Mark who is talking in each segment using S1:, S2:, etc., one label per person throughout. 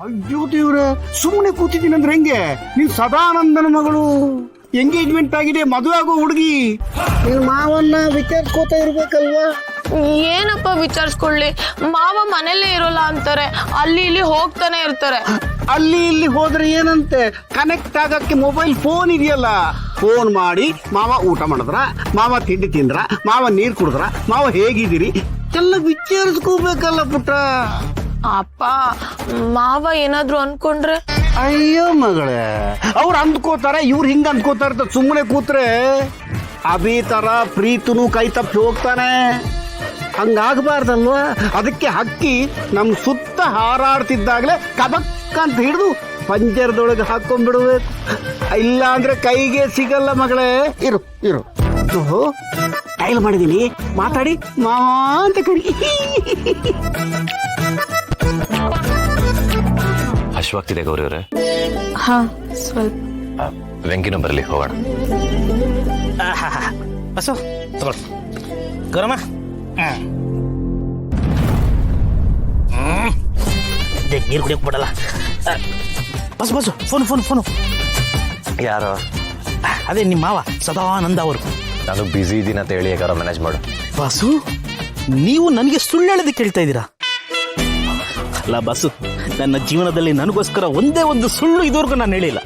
S1: ಅಯ್ಯೋ ದೇವ್ರೆ, ಸುಮ್ಮನೆ ಕೂತಿದ್ದೀನಿ ಅಂದ್ರೆ ಹೆಂಗೆ? ನೀನ್ ಸದಾನಂದನ ಮಗಳು, ಎಂಗೇಜ್ಮೆಂಟ್ ಆಗಿದೆ, ಮದುವೆ ಆಗೋ ಹುಡುಗಿ. ನಿನ್ ಮಾವನ್ನ ವಿಚಾರಿಸ್ಕೋತಾ ಇರ್ಬೇಕಲ್ವಾ?
S2: ಏನಪ್ಪ ವಿಚಾರಿಸ್ಕೊಳ್ಳಿ, ಮಾವ ಮನೇಲೇ ಇರೋಲ್ಲ ಅಂತಾರೆ, ಅಲ್ಲಿ ಇಲ್ಲಿ ಹೋಗ್ತಾನೆ ಇರ್ತಾರೆ.
S1: ಅಲ್ಲಿ ಇಲ್ಲಿ ಹೋದ್ರೆ ಏನಂತೆ, ಕನೆಕ್ಟ್ ಆಗಕ್ಕೆ ಮೊಬೈಲ್ ಫೋನ್ ಇದೆಯಲ್ಲ, ಫೋನ್ ಮಾಡಿ ಮಾವ ಊಟ ಮಾಡಿದ್ರ, ಮಾವ ತಿಂಡಿ ತಿಂದ್ರ, ಮಾವ ನೀರ್ ಕುಡಿದ್ರ, ಮಾವ ಹೇಗಿದ್ದೀರಿ ಎಲ್ಲ ವಿಚಾರಿಸ್ಕೋಬೇಕಲ್ಲ ಪುಟ್ಟ.
S2: ಅಪ್ಪ ಮಾವ ಏನಾದ್ರು ಅನ್ಕೊಂಡ್ರೆ?
S1: ಅಯ್ಯೋ ಮಗಳೇ, ಅವ್ರು ಅಂದ್ಕೋತಾರೆ, ಇವ್ರು ಹಿಂಗ ಅಂದ್ಕೋತಾರ, ಸುಮ್ಮನೆ ಕೂತ್ರೆ ಅಭಿ ತರ ಪ್ರೀತನು ಕೈ ತಪ್ಪಿ ಹೋಗ್ತಾನೆ. ಹಂಗಾಗಬಾರ್ದಲ್ವಾ? ಅದಕ್ಕೆ ಹಕ್ಕಿ ನಮ್ ಸುತ್ತ ಹಾರಾಡ್ತಿದ್ದಾಗಲೇ ಕಬಕ್ ಅಂತ ಹಿಡಿದು ಪಂಜರದೊಳಗೆ ಹಾಕೊಂಡ್ಬಿಡ್ಬೇಕು, ಇಲ್ಲ ಅಂದ್ರೆ ಕೈಗೆ ಸಿಗಲ್ಲ ಮಗಳೇ. ಇರು ಇರು, ಓಹೋ ಟೈಲ್ ಮಾಡಿದೀನಿ, ಮಾತಾಡಿ ಮಾವಾ ಅಂತ ಕರಿ.
S3: ಹಶ್ವಾಗ್ತಿದೆ ಗೌರಿ ಅವರೇ?
S2: ಹಾ ಸ್ವಲ್ಪ.
S3: ವೆಂಕಿನೂ ಬರಲಿ, ಹೋಗೋಣ.
S4: ಬಸು ತಗೊಳ್ ಗೌರಮ್ಮ. ನೀರು ಕುಡಿಯಕ್ ಬಿಡಲ್ಲ. Bus bus phone phone phone.
S3: ಯಾರು?
S4: ಅದೇ ನಿಮ್ಮ ಮಾವ ಸದಾನಂದ ಅವರು.
S3: ನಾನು ಬ್ಯುಸಿ ಇದ್ದೀನಿ ಅಂತ ಹೇಳಿ ಯಾರು ಮ್ಯಾನೇಜ್ ಮಾಡು.
S4: ಬಸ್ಸು, ನೀವು ನನಗೆ ಸುಳ್ಳು ಹೇಳೋದಕ್ಕೆ ಕೇಳ್ತಾ ಇದ್ದೀರಾ? ಅಲ್ಲ ಬಸ್ಸು, ನನ್ನ ಜೀವನದಲ್ಲಿ ನನಗೋಸ್ಕರ ಒಂದೇ ಒಂದು ಸುಳ್ಳು ಇದುವರೆಗೂ ನಾನು ಹೇಳಿಲ್ಲ,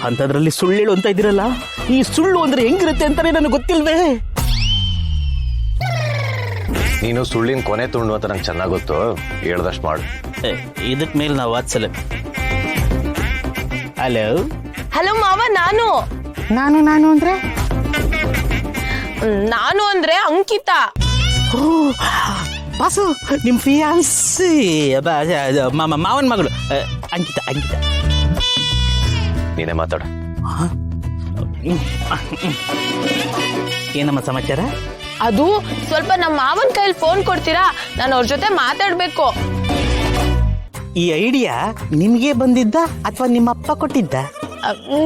S4: ಅಂಥದ್ರಲ್ಲಿ ಸುಳ್ಳು ಹೇಳು ಅಂತ ಇದ್ದೀರಲ್ಲ, ಈ ಸುಳ್ಳು ಅಂದ್ರೆ ಹೆಂಗಿರುತ್ತೆ ಅಂತಾನೆ ನನಗೆ ಗೊತ್ತಿಲ್ವೇ?
S3: ನೀನು ಸುಳ್ಳಿನ ಕೊನೆ ತುಂಡು ಅಂತ ನಂಗೆ ಚೆನ್ನಾಗಿ ಗೊತ್ತು, ಹೇಳ್ದಷ್ಟು ಮಾಡು.
S4: ಇದಕ್ ಮೇಲೆ ನಾವು ವಾತ್ಸಲ. ಹಲೋ
S2: ಹಲೋ ಮಾವ, ನಾನು
S4: ಅಂದ್ರೆ
S2: ನಾನು ಅಂದ್ರೆ ಅಂಕಿತಾ.
S4: ಬಾಸು, ನಿಮ್ ಫಿಯಾನ್ಸಿ ಮಾವನ್ ಮಗಳು ಅಂಕಿತಾ.
S3: ನೀನೇ ಮಾತಾಡು.
S4: ಏನಮ್ಮ ಸಮಾಚಾರ?
S2: ಅದು ಸ್ವಲ್ಪ ನಮ್ಮ ಮಾವನ್ ಕೈಲಿ ಫೋನ್ ಕೊಡ್ತೀರಾ? ನಾನು ಅವ್ರ ಜೊತೆ ಮಾತಾಡ್ಬೇಕು.
S4: ಈ ಐಡಿಯಾ ನಿಮ್ಗೆ ಬಂದಿದ್ದ ಅಥವಾ ನಿಮ್ಮಪ್ಪ ಕೊಟ್ಟಿದ್ದ?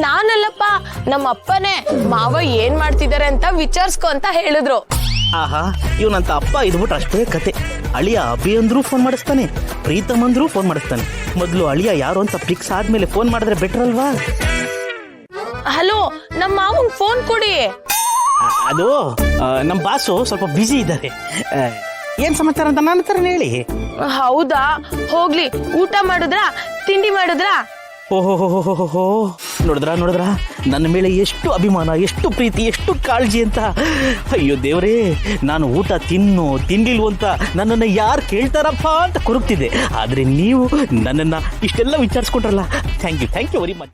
S2: ನಾನಲ್ಲಪ್ಪ, ನಮ್ಮ ಅಪ್ಪನೇ. ಮಾವ ಏನ್ ಮಾಡ್ತಿದ್ದಾರೆ ಅಂತ ವಿಚಾರಿಸ್ಕೊ ಅಂತ ಹೇಳಿದ್ರು.
S4: ಆಹಾ, ಇವನಂತ ಅಪ್ಪ ಇದ್ಬಿಟ್ರೆ ಅಷ್ಟೇ ಕತೆ. ಅಳಿಯ ಅಭಿ ಅಂದ್ರೂ ಫೋನ್ ಮಾಡಿಸ್ತಾನೆ, ಪ್ರೀತಮ್ ಅಂದ್ರೂ ಫೋನ್ ಮಾಡಿಸ್ತಾನೆ. ಮೊದಲು ಅಳಿಯ ಯಾರು ಅಂತ ಫಿಕ್ಸ್ ಆದ್ಮೇಲೆ ಫೋನ್ ಮಾಡಿದ್ರೆ ಬೆಟರ್ ಅಲ್ವಾ?
S2: ಹಲೋ, ನಮ್ಮ ಮಾವಂಗ್ ಫೋನ್ ಕೊಡಿ.
S4: ಅದು ನಮ್ಮ ಬಾಸು ಸ್ವಲ್ಪ ಬ್ಯುಸಿ ಇದ್ದಾರೆ. ಏನ್ ಸಮಾಚಾರ ಅಂತ ನನ್ನ ಹತ್ರ ಹೇಳಿ.
S2: ಹೌದಾ, ಹೋಗ್ಲಿ. ಊಟ ಮಾಡಿದ್ರ, ತಿಂಡಿ ಮಾಡಿದ್ರ?
S4: ಓಹೋ, ನೋಡಿದ್ರ ನನ್ನ ಮೇಲೆ ಎಷ್ಟು ಅಭಿಮಾನ, ಎಷ್ಟು ಪ್ರೀತಿ, ಎಷ್ಟು ಕಾಳಜಿ ಅಂತ. ಅಯ್ಯೋ ದೇವ್ರೇ, ನಾನು ಊಟ ತಿಂಡಿಲ್ವ ಅಂತ ನನ್ನನ್ನು ಯಾರು ಕೇಳ್ತಾರಪ್ಪ ಅಂತ ಕೊರಗ್ತಿದ್ದೆ. ಆದ್ರೆ ನೀವು ನನ್ನನ್ನ ಇಷ್ಟೆಲ್ಲ ವಿಚಾರಿಸ್ಕೊಟ್ರಲ್ಲ, ಥ್ಯಾಂಕ್ ಯು ವೆರಿ ಮಚ್.